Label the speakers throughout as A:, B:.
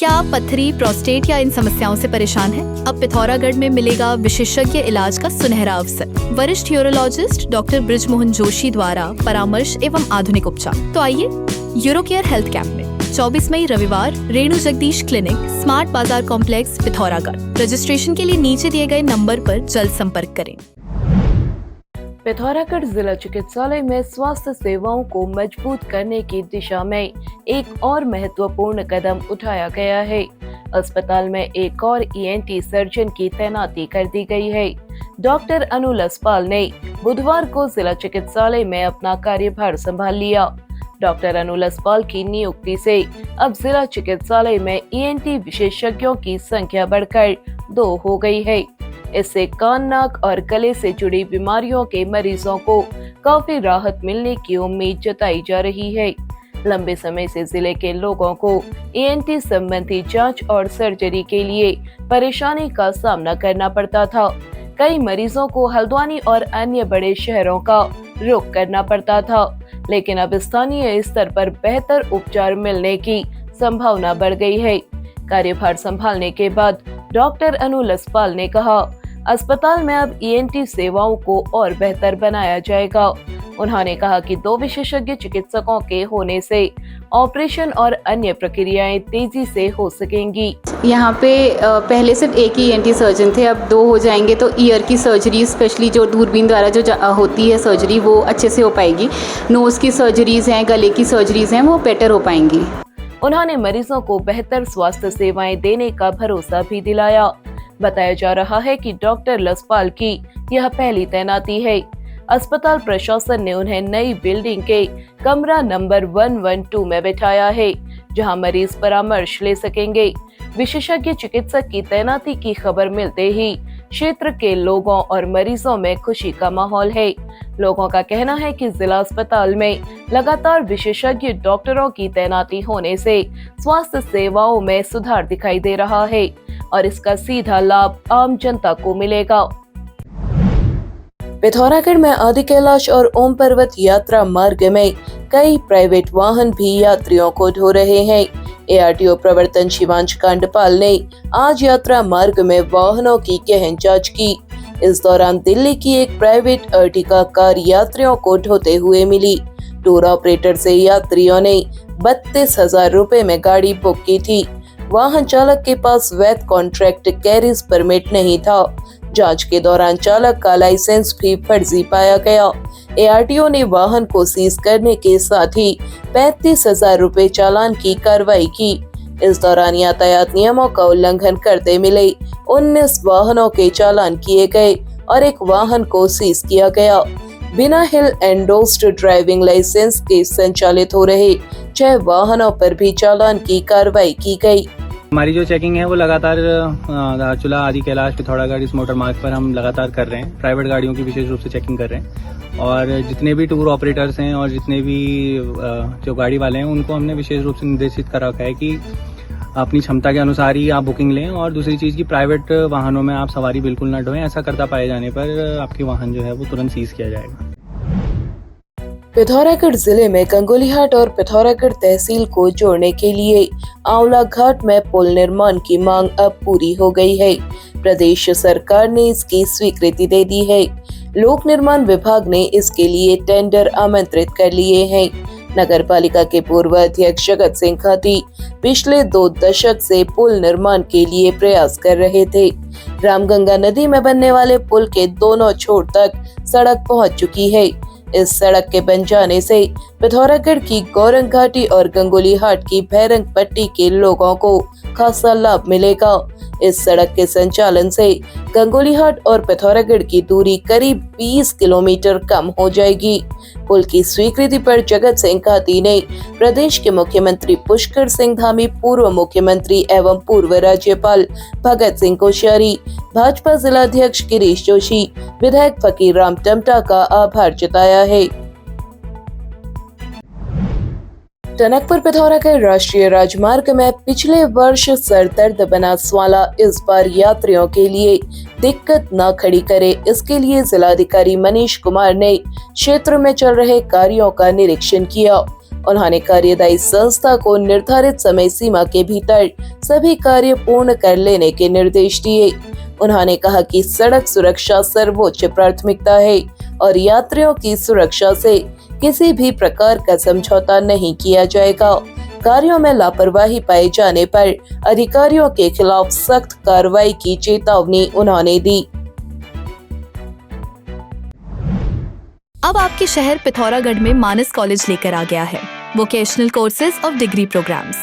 A: क्या आप पथरी, प्रोस्टेट या इन समस्याओं से परेशान हैं? अब पिथौरागढ़ में मिलेगा विशेषज्ञ इलाज का सुनहरा अवसर। वरिष्ठ यूरोलॉजिस्ट डॉक्टर बृजमोहन जोशी द्वारा परामर्श एवं आधुनिक उपचार। तो आइए यूरोकेयर हेल्थ कैंप में 24 मई रविवार रेणु जगदीश क्लिनिक, स्मार्ट बाजार कॉम्प्लेक्स, पिथौरागढ़। रजिस्ट्रेशन के लिए नीचे दिए गए नंबर पर जल्द संपर्क करें।
B: पिथौरागढ़ जिला चिकित्सालय में स्वास्थ्य सेवाओं को मजबूत करने की दिशा में एक और महत्वपूर्ण कदम उठाया गया है। अस्पताल में एक और ENT सर्जन की तैनाती कर दी गई है। डॉक्टर अनु लसपाल ने बुधवार को जिला चिकित्सालय में अपना कार्यभार संभाल लिया। डॉक्टर अनु लसपाल की नियुक्ति से अब जिला चिकित्सालय में ENT विशेषज्ञों की संख्या बढ़कर 2 हो गई है। इससे कान, नाक और गले से जुड़ी बीमारियों के मरीजों को काफी राहत मिलने की उम्मीद जताई जा रही है। लंबे समय से जिले के लोगों को ENT संबंधी जांच और सर्जरी के लिए परेशानी का सामना करना पड़ता था। कई मरीजों को हल्द्वानी और अन्य बड़े शहरों का रुख करना पड़ता था, लेकिन अब स्थानीय स्तर पर बेहतर उपचार मिलने की संभावना बढ़ गई है। कार्यभार संभालने के बाद डॉक्टर अनु लसपाल ने कहा, अस्पताल में अब ENT सेवाओं को और बेहतर बनाया जाएगा। उन्होंने कहा कि 2 विशेषज्ञ चिकित्सकों के होने से ऑपरेशन और अन्य प्रक्रियाएं तेजी से हो सकेंगी।
C: यहाँ पे पहले सिर्फ एक ही ENT सर्जन थे, अब 2 हो जाएंगे तो ईयर की सर्जरी, स्पेशली जो दूरबीन द्वारा जो होती है सर्जरी, वो अच्छे से हो पाएगी। नोज की सर्जरीज हैं, गले की सर्जरीज हैं, वो बेटर हो पाएंगी।
B: उन्होंने मरीजों को बेहतर स्वास्थ्य सेवाएं देने का भरोसा भी दिलाया। बताया जा रहा है कि डॉक्टर लसपाल की यह पहली तैनाती है। अस्पताल प्रशासन ने उन्हें नई बिल्डिंग के कमरा नंबर 112 में बैठाया है, जहां मरीज परामर्श ले सकेंगे। विशेषज्ञ चिकित्सक की तैनाती की खबर मिलते ही क्षेत्र के लोगों और मरीजों में खुशी का माहौल है। लोगों का कहना है कि जिला अस्पताल में लगातार विशेषज्ञ डॉक्टरों की तैनाती होने से स्वास्थ्य सेवाओं में सुधार दिखाई दे रहा है और इसका सीधा लाभ आम जनता को मिलेगा। पिथौरागढ़ में आदि कैलाश और ओम पर्वत यात्रा मार्ग में कई प्राइवेट वाहन भी यात्रियों को ढो रहे हैं। ARTO प्रवर्तन शिवांश कांडपाल ने आज यात्रा मार्ग में वाहनों की गहन जांच की। इस दौरान दिल्ली की एक प्राइवेट अर्टिगा कार यात्रियों को ढोते हुए मिली। टूर ऑपरेटर से यात्रियों ने 32,000 रुपए में गाड़ी बुक की थी। वाहन चालक के पास वैध कॉन्ट्रैक्ट कैरिज परमिट नहीं था। जांच के दौरान चालक का लाइसेंस भी फर्जी पाया गया। ARTO ने वाहन को सीज करने के साथ ही 35,000 रुपए चालान की कार्रवाई की। इस दौरान यातायात नियमों का उल्लंघन करते मिले 19 वाहनों के चालान किए गए और एक वाहन को सीज किया गया। बिना हिल एंडोर्स्ड ड्राइविंग लाइसेंस के संचालित हो रहे 6 वाहनों पर भी चालान की कार्रवाई की गई।
D: हमारी जो चेकिंग है वो लगातार धारचूला, आदि कैलाश, पिथौरागढ़ इस मोटर मार्ग पर हम लगातार कर रहे हैं। प्राइवेट गाड़ियों की विशेष रूप से चेकिंग कर रहे हैं और जितने भी टूर ऑपरेटर्स हैं और जितने भी जो गाड़ी वाले हैं उनको हमने विशेष रूप से निर्देशित कर रखा है कि अपनी क्षमता के अनुसार ही आप बुकिंग लें। और दूसरी चीज़ की प्राइवेट वाहनों में आप सवारी बिल्कुल न ढोएं। ऐसा करता पाए जाने पर आपकी वाहन जो है वो तुरंत सीज किया जाएगा।
B: पिथौरागढ़ जिले में गंगोलीहाट और पिथौरागढ़ तहसील को जोड़ने के लिए आंवला घाट में पुल निर्माण की मांग अब पूरी हो गई है। प्रदेश सरकार ने इसकी स्वीकृति दे दी है। लोक निर्माण विभाग ने इसके लिए टेंडर आमंत्रित कर लिए हैं। नगर पालिका के पूर्व अध्यक्ष जगत सिंह खाती पिछले 2 दशक से पुल निर्माण के लिए प्रयास कर रहे थे। रामगंगा नदी में बनने वाले पुल के दोनों छोर तक सड़क पहुंच चुकी है। इस सड़क के बन जाने से पिथौरागढ़ की गौरंग घाटी और गंगोलीहाट की भैरंग पट्टी के लोगों को खासा लाभ मिलेगा। इस सड़क के संचालन से गंगोलीहाट और पिथौरागढ़ की दूरी करीब 20 किलोमीटर कम हो जाएगी। पुल की स्वीकृति पर जगत सिंह खाती ने प्रदेश के मुख्यमंत्री पुष्कर सिंह धामी, पूर्व मुख्यमंत्री एवं पूर्व राज्यपाल भगत सिंह कोश्यारी, भाजपा जिलाध्यक्ष गिरीश जोशी, विधायक फकीर राम टमटा का आभार जताया है। टनकपुर पिथौरागढ़ राष्ट्रीय राजमार्ग में पिछले वर्ष सरदर्द बना स्वाला इस बार यात्रियों के लिए दिक्कत न खड़ी करे, इसके लिए जिलाधिकारी मनीष कुमार ने क्षेत्र में चल रहे कार्यों का निरीक्षण किया। उन्होंने कार्यदायी संस्था को निर्धारित समय सीमा के भीतर सभी कार्य पूर्ण कर लेने के निर्देश दिए। उन्होंने कहा कि सड़क सुरक्षा सर्वोच्च प्राथमिकता है और यात्रियों की सुरक्षा से किसी भी प्रकार का समझौता नहीं किया जाएगा। कार्यों में लापरवाही पाए जाने पर अधिकारियों के खिलाफ सख्त कार्रवाई की चेतावनी उन्होंने दी।
A: अब आपके शहर पिथौरागढ़ में मानस कॉलेज लेकर आ गया है vocational courses of degree programmes,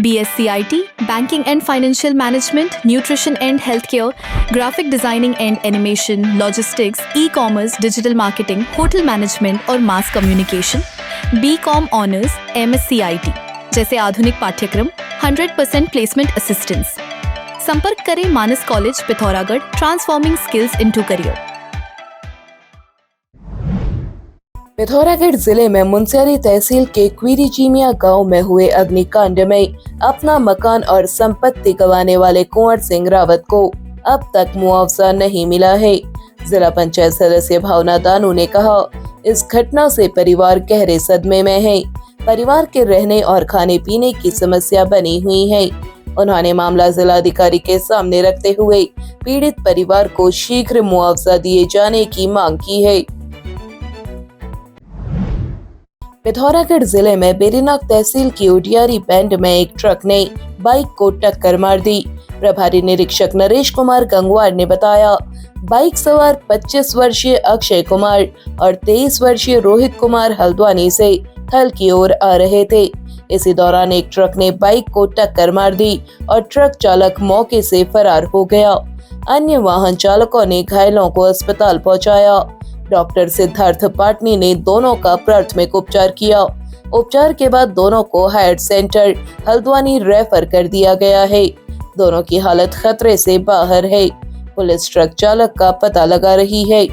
A: BSc IT, banking and financial management, nutrition and health care, graphic designing and animation, logistics, e commerce, digital marketing, hotel management और mass communication, BCom honours, MSc IT जैसे आधुनिक पाठ्यक्रम, 100% placement assistance. संपर्क करें Manas college Pithoragarh, transforming skills into career.
B: Pithoragarh जिले में मुनस्यारी तहसील के क्वीरीजीमिया गांव में हुए अग्निकांड में अपना मकान और संपत्ति गंवाने वाले कुंवर सिंह रावत को अब तक मुआवजा नहीं मिला है। जिला पंचायत सदस्य भावना दानू ने कहा, इस घटना से परिवार गहरे सदमे में है। परिवार के रहने और खाने पीने की समस्या बनी हुई है। उन्होंने मामला जिलाधिकारी के सामने रखते हुए पीड़ित परिवार को शीघ्र मुआवजा दिए जाने की मांग की है। पिथौरागढ़ जिले में बेरीनाग तहसील की उडियारी बैंड में एक ट्रक ने बाइक को टक्कर मार दी। प्रभारी निरीक्षक नरेश कुमार गंगवार ने बताया, बाइक सवार 25 वर्षीय अक्षय कुमार और 23 वर्षीय रोहित कुमार हल्द्वानी से थल की ओर आ रहे थे। इसी दौरान एक ट्रक ने बाइक को टक्कर मार दी और ट्रक चालक मौके से फरार हो गया। अन्य वाहन चालकों ने घायलों को अस्पताल पहुंचाया। डॉक्टर सिद्धार्थ पाटनी ने दोनों का प्राथमिक उपचार किया। उपचार के बाद दोनों को हायर सेंटर हल्द्वानी रेफर कर दिया गया है। दोनों की हालत खतरे से बाहर है। पुलिस ट्रक चालक का पता लगा रही है।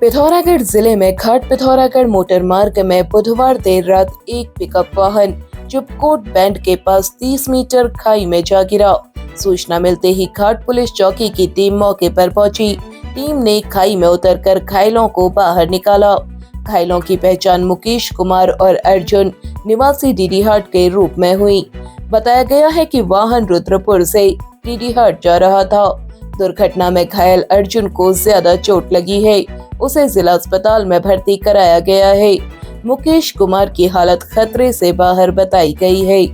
B: पिथौरागढ़ जिले में घाट पिथौरागढ़ मोटर मार्ग में बुधवार देर रात एक पिकअप वाहन चिपकोट बैंड के पास 30 मीटर खाई में जा गिरा। सूचना मिलते ही घाट पुलिस चौकी की टीम मौके पर पहुंची। टीम ने खाई में उतरकर घायलों को बाहर निकाला। घायलों की पहचान मुकेश कुमार और अर्जुन निवासी डीडीहाट के रूप में हुई। बताया गया है कि वाहन रुद्रपुर से डीडीहाट जा रहा था। दुर्घटना में घायल अर्जुन को ज्यादा चोट लगी है। उसे जिला अस्पताल में भर्ती कराया गया है। मुकेश कुमार की हालत खतरे से बाहर बताई गई है।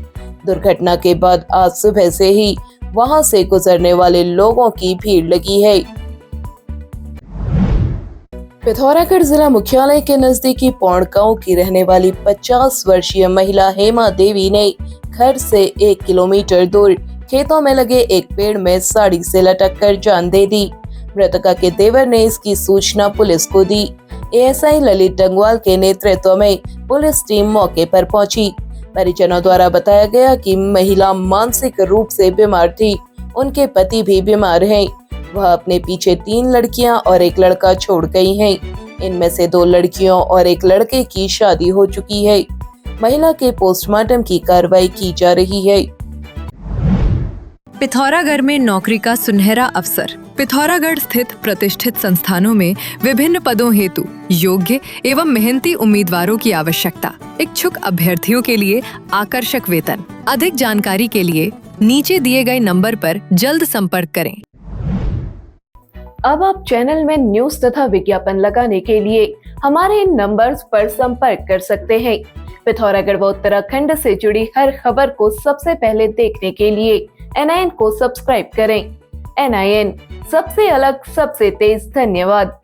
B: दुर्घटना के बाद आज सुबह से ही वहां से गुजरने वाले लोगों की भीड़ लगी है। पिथौरागढ़ जिला मुख्यालय के नजदीकी पौड़ गांव की रहने वाली 50 वर्षीय महिला हेमा देवी ने घर से 1 किलोमीटर दूर खेतों में लगे एक पेड़ में साड़ी से लटक कर जान दे दी। मृतका के देवर ने इसकी सूचना पुलिस को दी। एएसआई ललित डंगवाल के नेतृत्व में पुलिस टीम मौके पर पहुंची। परिजनों द्वारा बताया गया कि महिला मानसिक रूप से बीमार थी। उनके पति भी बीमार हैं। वह अपने पीछे 3 लड़कियां और 1 लड़का छोड़ गई हैं। इनमें से 2 लड़कियों और 1 लड़के की शादी हो चुकी है। महिला के पोस्टमार्टम की कार्रवाई की जा रही है।
E: पिथौरागढ़ में नौकरी का सुनहरा अवसर। पिथौरागढ़ स्थित प्रतिष्ठित संस्थानों में विभिन्न पदों हेतु योग्य एवं मेहनती उम्मीदवारों की आवश्यकता। इच्छुक अभ्यर्थियों के लिए आकर्षक वेतन। अधिक जानकारी के लिए नीचे दिए गए नंबर पर जल्द संपर्क करें।
B: अब आप चैनल में न्यूज तथा विज्ञापन लगाने के लिए हमारे इन नंबर्स पर संपर्क कर सकते हैं। पिथौरागढ़ व उत्तराखंड से जुड़ी हर खबर को सबसे पहले देखने के लिए NIN को सब्सक्राइब करें। NIN, सबसे अलग, सबसे तेज। धन्यवाद।